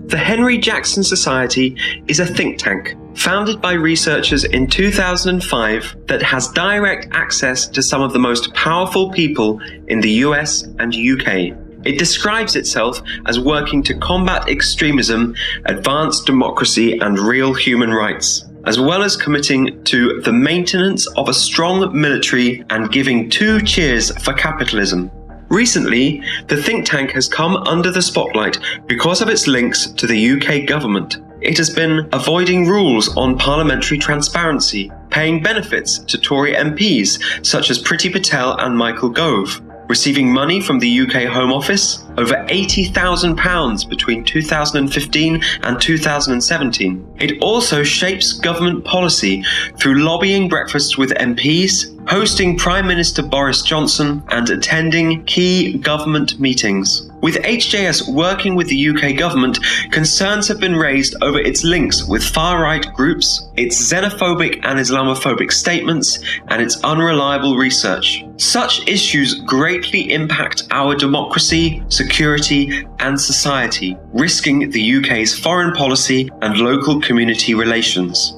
The Henry Jackson Society is a think tank founded by researchers in 2005 that has direct access to some of the most powerful people in the US and UK. It describes itself as working to combat extremism, advance democracy and real human rights, as well as committing to the maintenance of a strong military and giving 2 cheers for capitalism. Recently, the think tank has come under the spotlight because of its links to the UK government. It has been avoiding rules on parliamentary transparency, paying benefits to Tory MPs such as Priti Patel and Michael Gove, receiving money from the UK Home Office, over £80,000 between 2015 and 2017. It also shapes government policy through lobbying breakfasts with MPs, hosting Prime Minister Boris Johnson, and attending key government meetings. With HJS working with the UK government, concerns have been raised over its links with far-right groups, its xenophobic and Islamophobic statements, and its unreliable research. Such issues greatly impact our democracy, security, and society, risking the UK's foreign policy and local community relations.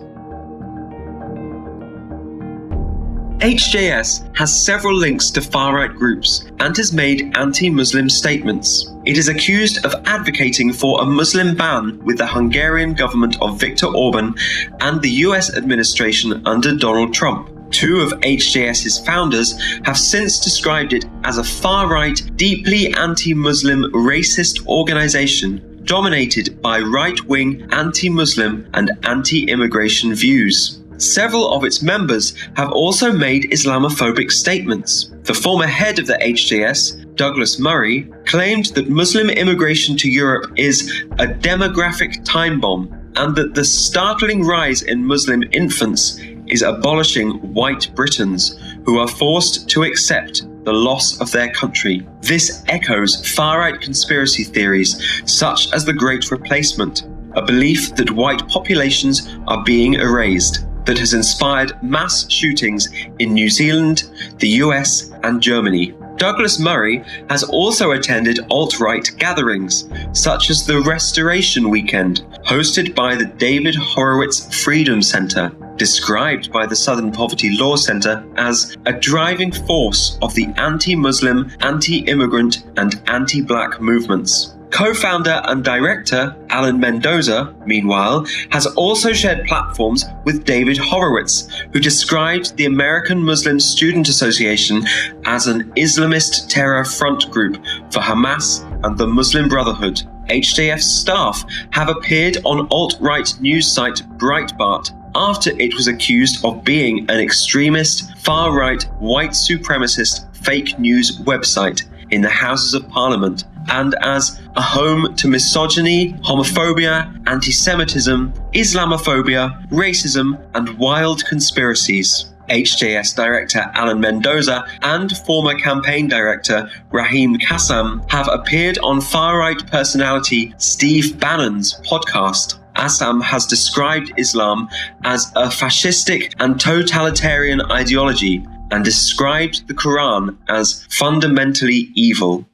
HJS has several links to far-right groups and has made anti-Muslim statements. It is accused of advocating for a Muslim ban with the Hungarian government of Viktor Orban and the US administration under Donald Trump. 2 of HJS's founders have since described it as a far-right, deeply anti-Muslim racist organization dominated by right-wing anti-Muslim and anti-immigration views. Several of its members have also made Islamophobic statements. The former head of the HJS, Douglas Murray, claimed that Muslim immigration to Europe is a demographic time bomb and that the startling rise in Muslim infants is abolishing white Britons who are forced to accept the loss of their country. This echoes far-right conspiracy theories such as the Great Replacement, a belief that white populations are being erased, that has inspired mass shootings in New Zealand, the US, and Germany. Douglas Murray has also attended alt-right gatherings, such as the Restoration Weekend, hosted by the David Horowitz Freedom Center, described by the Southern Poverty Law Center as a driving force of the anti-Muslim, anti-immigrant, and anti-black movements. Co-founder and director Alan Mendoza, meanwhile, has also shared platforms with David Horowitz, who described the American Muslim Student Association as an Islamist terror front group for Hamas and the Muslim Brotherhood. HJF staff have appeared on alt-right news site Breitbart after it was accused of being an extremist, far-right, white supremacist fake news website in the Houses of Parliament, and as a home to misogyny, homophobia, anti-Semitism, Islamophobia, racism, and wild conspiracies. HJS director Alan Mendoza and former campaign director Raheem Kassam have appeared on far-right personality Steve Bannon's podcast. Assam has described Islam as a fascistic and totalitarian ideology and described the Quran as fundamentally evil.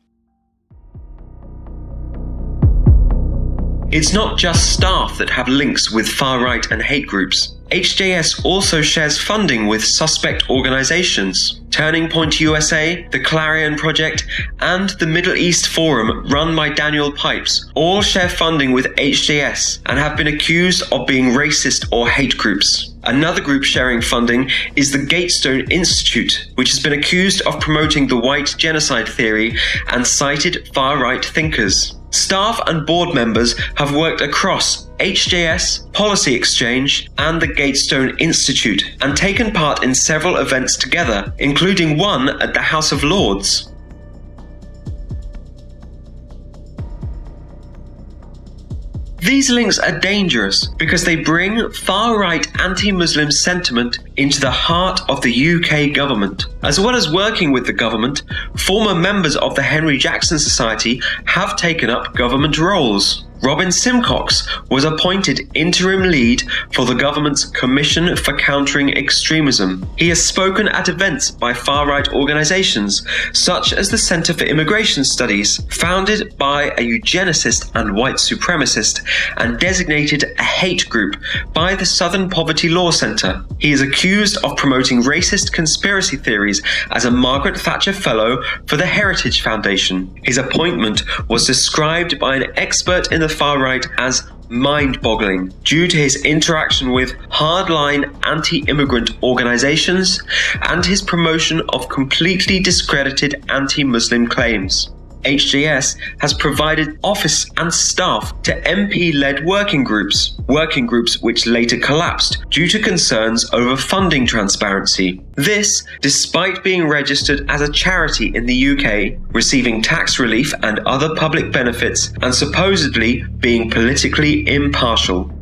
It's not just staff that have links with far-right and hate groups. HJS also shares funding with suspect organizations. Turning Point USA, the Clarion Project, and the Middle East Forum run by Daniel Pipes all share funding with HJS and have been accused of being racist or hate groups. Another group sharing funding is the Gatestone Institute, which has been accused of promoting the white genocide theory and cited far-right thinkers. Staff and board members have worked across HJS, Policy Exchange, and the Gatestone Institute and taken part in several events together, including one at the House of Lords. These links are dangerous because they bring far-right anti-Muslim sentiment into the heart of the UK government. As well as working with the government, former members of the Henry Jackson Society have taken up government roles. Robin Simcox was appointed interim lead for the government's Commission for Countering Extremism. He has spoken at events by far-right organizations such as the Center for Immigration Studies, founded by a eugenicist and white supremacist, and designated a hate group by the Southern Poverty Law Center. He is accused of promoting racist conspiracy theories as a Margaret Thatcher Fellow for the Heritage Foundation. His appointment was described by an expert in the far right as mind-boggling due to his interaction with hardline anti-immigrant organizations and his promotion of completely discredited anti-Muslim claims. HJS has provided office and staff to MP-led working groups which later collapsed due to concerns over funding transparency. This, despite being registered as a charity in the UK, receiving tax relief and other public benefits, and supposedly being politically impartial.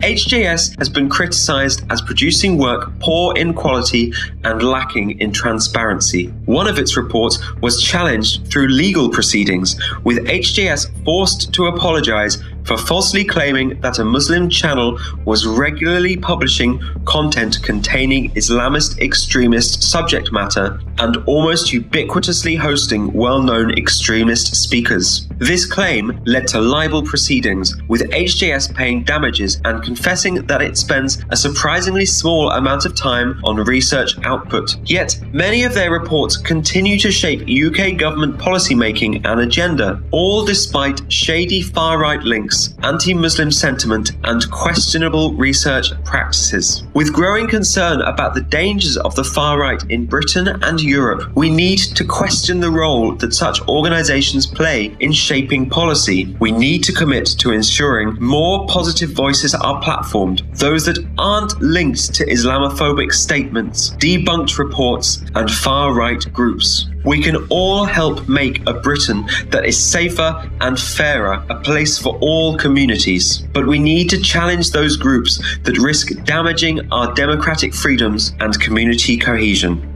HJS has been criticised as producing work poor in quality and lacking in transparency. One of its reports was challenged through legal proceedings, with HJS forced to apologise for falsely claiming that a Muslim channel was regularly publishing content containing Islamist extremist subject matter and almost ubiquitously hosting well-known extremist speakers. This claim led to libel proceedings, with HJS paying damages and confessing that it spends a surprisingly small amount of time on research output. Yet, many of their reports continue to shape UK government policymaking and agenda, all despite shady far-right links, anti-Muslim sentiment, and questionable research practices. With growing concern about the dangers of the far right in Britain and Europe, we need to question the role that such organisations play in shaping policy. We need to commit to ensuring more positive voices are platformed, those that aren't linked to Islamophobic statements, debunked reports, and far-right groups. We can all help make a Britain that is safer and fairer, a place for all communities. But we need to challenge those groups that risk damaging our democratic freedoms and community cohesion.